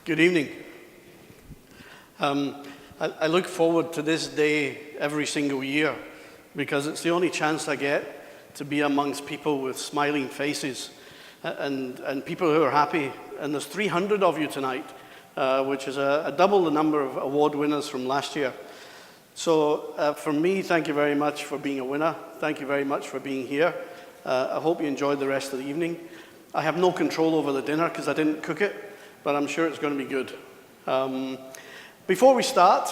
Good evening. I look forward to this day every single year because it's the only chance I get to be amongst people with smiling faces and people who are happy. And there's 300 of you tonight, which is a double the number of award winners from last year. So for me, thank you very much for being a winner. Thank you very much for being here. I hope you enjoyed the rest of the evening. I have no control over the dinner because I didn't cook it, but I'm sure it's going to be good. Before we start,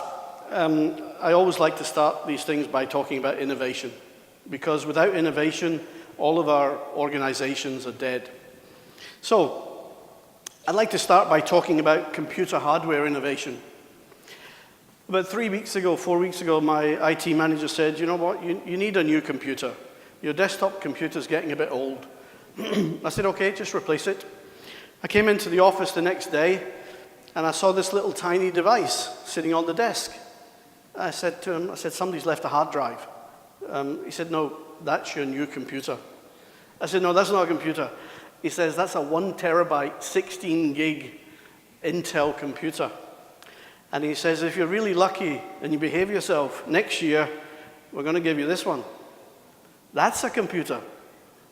I always like to start these things by talking about innovation, because without innovation, all of our organizations are dead. So, I'd like to start by talking about computer hardware innovation. About 4 weeks ago, my IT manager said, you know what, you need a new computer. Your desktop computer's getting a bit old. I said, okay, just replace it. I came into the office the next day, and I saw this little tiny device sitting on the desk. I said to him, somebody's left a hard drive. He said, no, that's your new computer. I said, no, that's not a computer. He says, that's a 1 terabyte, 16 gig Intel computer. And he says, if you're really lucky and you behave yourself, next year, we're going to give you this one. That's a computer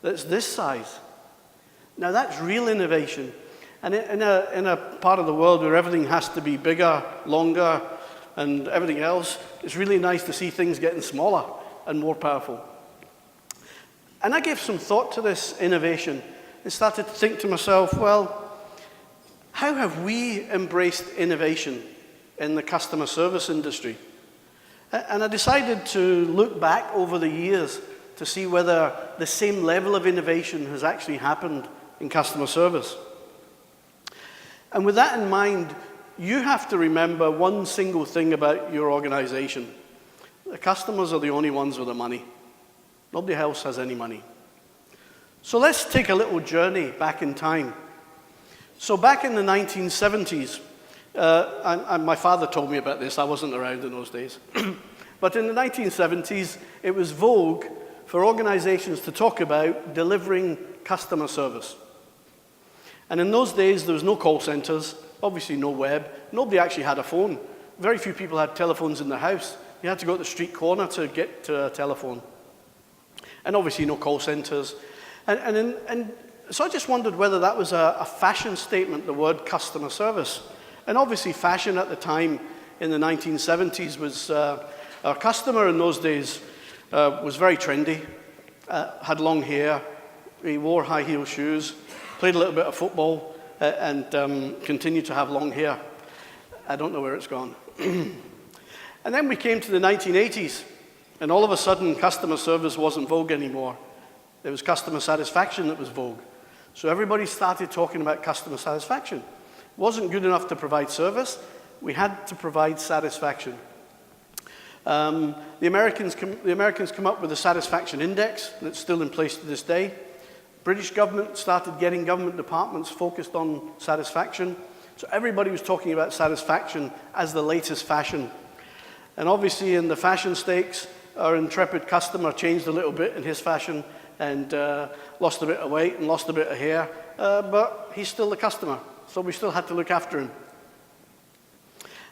that's this size. Now that's real innovation. And in a part of the world where everything has to be bigger, longer, and everything else, it's really nice to see things getting smaller and more powerful. And I gave some thought to this innovation and started to think to myself, well, how have we embraced innovation in the customer service industry? And I decided to look back over the years to see whether the same level of innovation has actually happened in customer service. And with that in mind, you have to remember one single thing about your organization. The customers are the only ones with the money. Nobody else has any money. So let's take a little journey back in time. So back in the 1970s, and my father told me about this, I wasn't around in those days. But in the 1970s, it was vogue for organizations to talk about delivering customer service. And in those days, there was no call centers, obviously no web. Nobody actually had a phone. Very few people had telephones in their house. You had to go to the street corner to get to a telephone. And obviously no call centers. And so I just wondered whether that was a fashion statement, the word customer service. And obviously fashion at the time in the 1970s was, our customer in those days was very trendy, had long hair, he wore high heel shoes, played a little bit of football, and continued to have long hair. I don't know where it's gone. And then we came to the 1980s, and all of a sudden, customer service wasn't vogue anymore. It was customer satisfaction that was vogue. So everybody started talking about customer satisfaction. It wasn't good enough to provide service. We had to provide satisfaction. The Americans come up with a satisfaction index that's still in place to this day. British government started getting government departments focused on satisfaction. So everybody was talking about satisfaction as the latest fashion. And obviously in the fashion stakes, our intrepid customer changed a little bit in his fashion and lost a bit of weight and lost a bit of hair, but he's still the customer. So we still had to look after him.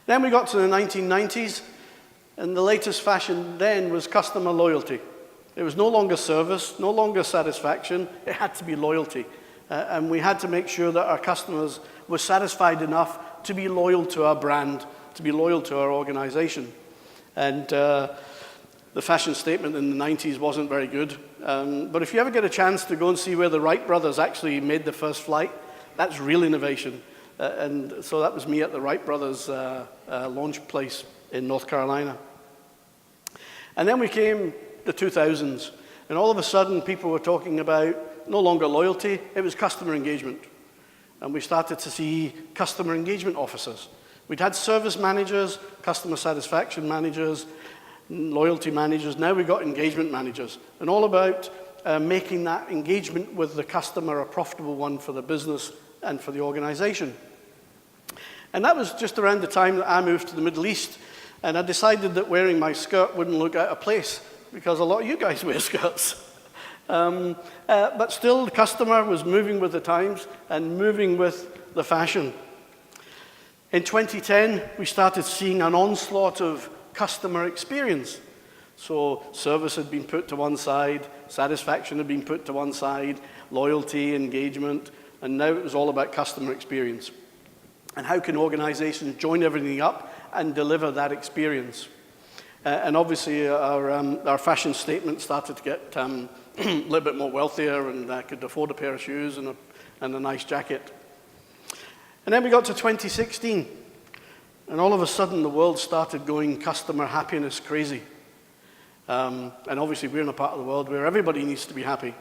Then we got to the 1990s, and the latest fashion then was customer loyalty. It was no longer service, no longer satisfaction, it had to be loyalty. And we had to make sure that our customers were satisfied enough to be loyal to our brand, to be loyal to our organization. And the fashion statement in the 90s wasn't very good. But if you ever get a chance to go and see where the Wright brothers actually made the first flight, that's real innovation. And so that was me at the Wright brothers launch place in North Carolina. And then we came the 2000s, and all of a sudden people were talking about no longer loyalty, it was customer engagement. And we started to see customer engagement officers. We'd had service managers, customer satisfaction managers, loyalty managers, now we've got engagement managers. And all about making that engagement with the customer a profitable one for the business and for the organization. And that was just around the time that I moved to the Middle East, and I decided that wearing my skirt wouldn't look out of place, because a lot of you guys wear skirts. But still, the customer was moving with the times and moving with the fashion. In 2010, we started seeing an onslaught of customer experience. So service had been put to one side, satisfaction had been put to one side, loyalty, engagement, and now it was all about customer experience. And how can organizations join everything up and deliver that experience? And obviously our fashion statement started to get a little bit more wealthier, and I could afford a pair of shoes and a nice jacket. And then we got to 2016, and all of a sudden the world started going customer happiness crazy. And obviously we're in a part of the world where everybody needs to be happy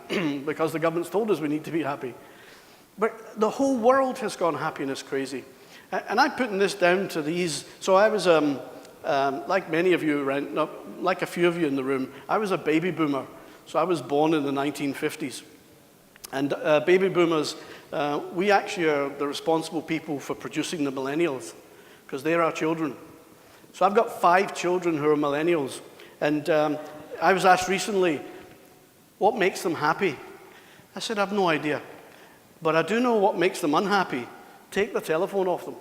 because the government's told us we need to be happy. But the whole world has gone happiness crazy. And I'm putting this down to these. So I was, like many of you, like a few of you in the room, I was a baby boomer. So I was born in the 1950s. And baby boomers, we actually are the responsible people for producing the millennials, because they're our children. So I've got 5 children who are millennials. And I was asked recently, what makes them happy? I said, I have no idea. But I do know what makes them unhappy. Take the telephone off them.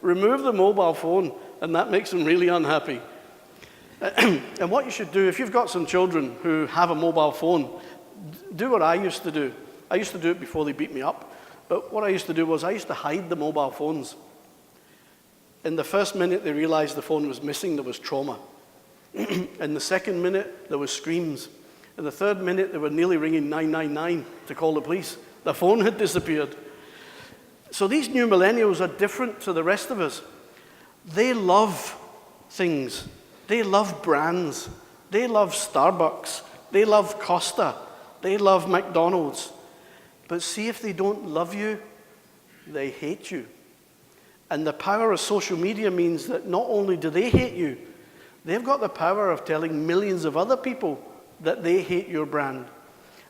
Remove the mobile phone, and that makes them really unhappy. And what you should do, if you've got some children who have a mobile phone, do what I used to do. I used to do it before they beat me up. But what I used to do was I used to hide the mobile phones. In the first minute they realized the phone was missing, there was trauma. In the second minute, there was screams. In the third minute, they were nearly ringing 999 to call the police. The phone had disappeared. So these new millennials are different to the rest of us. They love things. They love brands. They love Starbucks. They love Costa. They love McDonald's. But see, if they don't love you, they hate you. And the power of social media means that not only do they hate you, they've got the power of telling millions of other people that they hate your brand.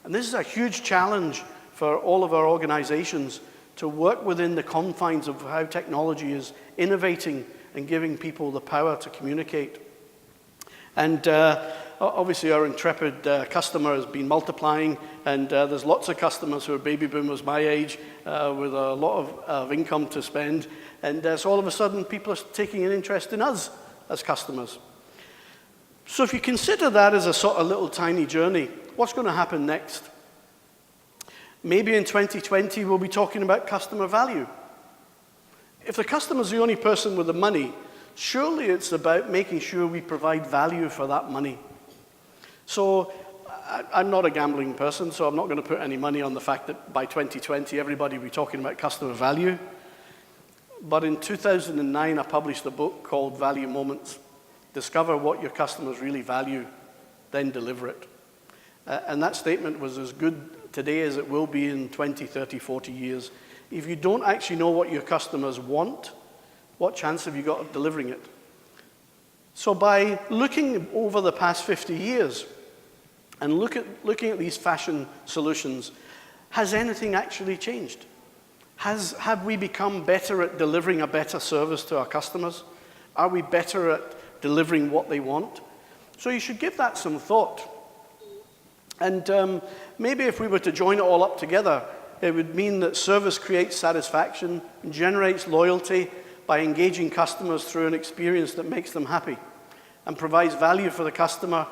And this is a huge challenge for all of our organizations to work within the confines of how technology is innovating and giving people the power to communicate. And obviously our intrepid customer has been multiplying, and there's lots of customers who are baby boomers my age with a lot of income to spend. And so all of a sudden people are taking an interest in us as customers. So if you consider that as a sort of little tiny journey, what's going to happen next? Maybe in 2020 we'll be talking about customer value. If the customer's the only person with the money, surely it's about making sure we provide value for that money. So I'm not a gambling person, so I'm not going to put any money on the fact that by 2020 everybody will be talking about customer value. But in 2009 I published a book called Value Moments. Discover what your customers really value, then deliver it. And that statement was as good today as it will be in 20, 30, 40 years. If you don't actually know what your customers want, what chance have you got of delivering it? So by looking over the past 50 years and looking at these fashion solutions, has anything actually changed? Have we become better at delivering a better service to our customers? Are we better at delivering what they want? So you should give that some thought. And maybe if we were to join it all up together, it would mean that service creates satisfaction, generates loyalty by engaging customers through an experience that makes them happy and provides value for the customer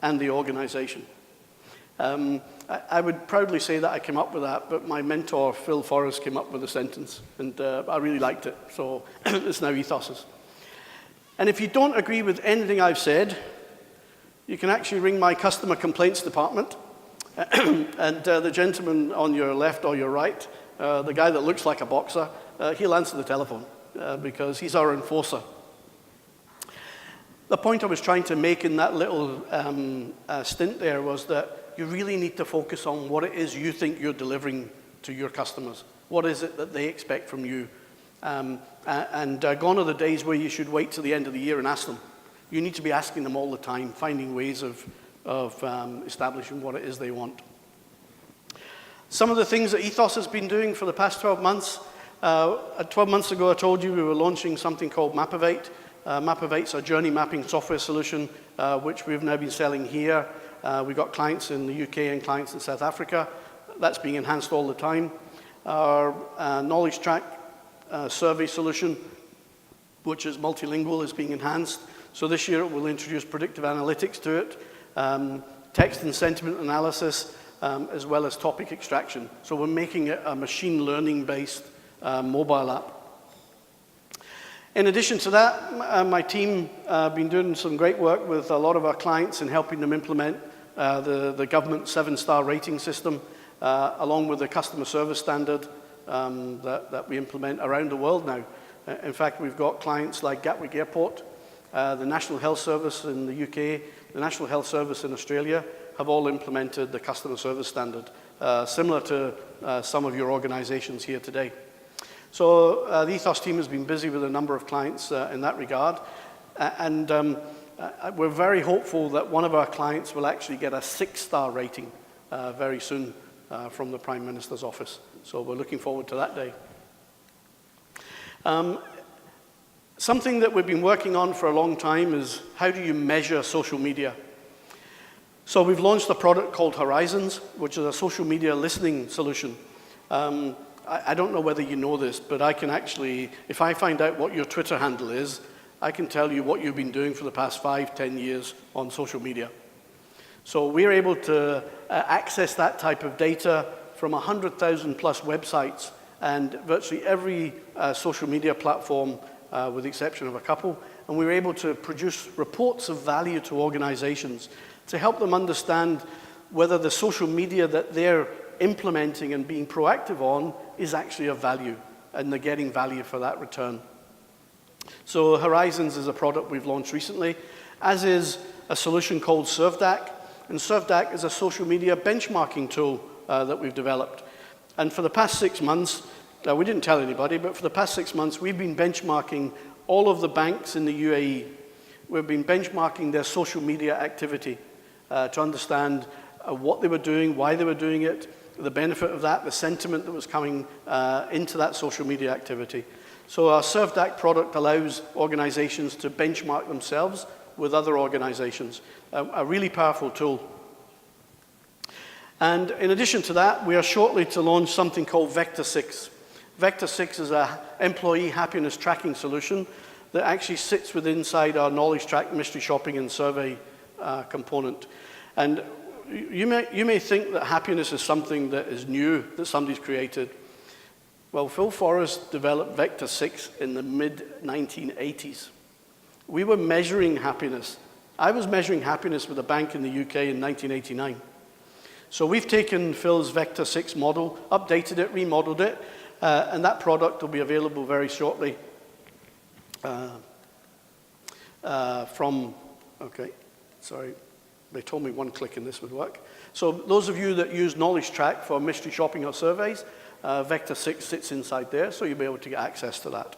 and the organization. I would proudly say that I came up with that, but my mentor, Phil Forrest, came up with the sentence, and I really liked it, so it's now Ethos's. And if you don't agree with anything I've said, you can actually ring my customer complaints department. And the gentleman on your left or your right, the guy that looks like a boxer, he'll answer the telephone because he's our enforcer. The point I was trying to make in that little stint there was that you really need to focus on what it is you think you're delivering to your customers. What is it that they expect from you? And gone are the days where you should wait till the end of the year and ask them. You need to be asking them all the time, finding ways of establishing what it is they want. Some of the things that Ethos has been doing for the past 12 months. 12 months ago I told you we were launching something called Mapivate. Mapivate's a journey mapping software solution which we've now been selling here. We've got clients in the UK and clients in South Africa. That's being enhanced all the time. Our knowledge track survey solution, which is multilingual, is being enhanced. So this year it will introduce predictive analytics to it, text and sentiment analysis, as well as topic extraction. So we're making it a machine learning-based mobile app. In addition to that, my team been doing some great work with a lot of our clients in helping them implement the government 7-star rating system, along with the customer service standard that we implement around the world now. In fact, we've got clients like Gatwick Airport, the National Health Service in the UK, the National Health Service in Australia, have all implemented the customer service standard, similar to some of your organizations here today. So the Ethos team has been busy with a number of clients in that regard, and we're very hopeful that one of our clients will actually get a 6-star rating very soon from the Prime Minister's office. So we're looking forward to that day. Something that we've been working on for a long time is how do you measure social media? So we've launched a product called Horizons, which is a social media listening solution. I don't know whether you know this, but I can actually, if I find out what your Twitter handle is, I can tell you what you've been doing for the past 5-10 years on social media. So we're able to access that type of data from 100,000 plus websites and virtually every social media platform with the exception of a couple. And we were able to produce reports of value to organizations to help them understand whether the social media that they're implementing and being proactive on is actually of value, and they're getting value for that return. So Horizons is a product we've launched recently, as is a solution called ServDAC. And ServDAC is a social media benchmarking tool that we've developed. And for the past 6 months, we didn't tell anybody, but for the past 6 months, we've been benchmarking all of the banks in the UAE. We've been benchmarking their social media activity to understand what they were doing, why they were doing it, the benefit of that, the sentiment that was coming into that social media activity. So our ServDAC product allows organizations to benchmark themselves with other organizations. A really powerful tool. And in addition to that, we are shortly to launch something called Vector 6. Vector 6 is an employee happiness tracking solution that actually sits within inside our knowledge track, mystery shopping, and survey component. And you may think that happiness is something that is new, that somebody's created. Well, Phil Forrest developed Vector 6 in the mid-1980s. We were measuring happiness. I was measuring happiness with a bank in the UK in 1989. So we've taken Phil's Vector 6 model, updated it, remodeled it, and that product will be available very shortly okay, sorry, they told me one click and this would work. So those of you that use Knowledge Track for mystery shopping or surveys, Vector 6 sits inside there, so you'll be able to get access to that.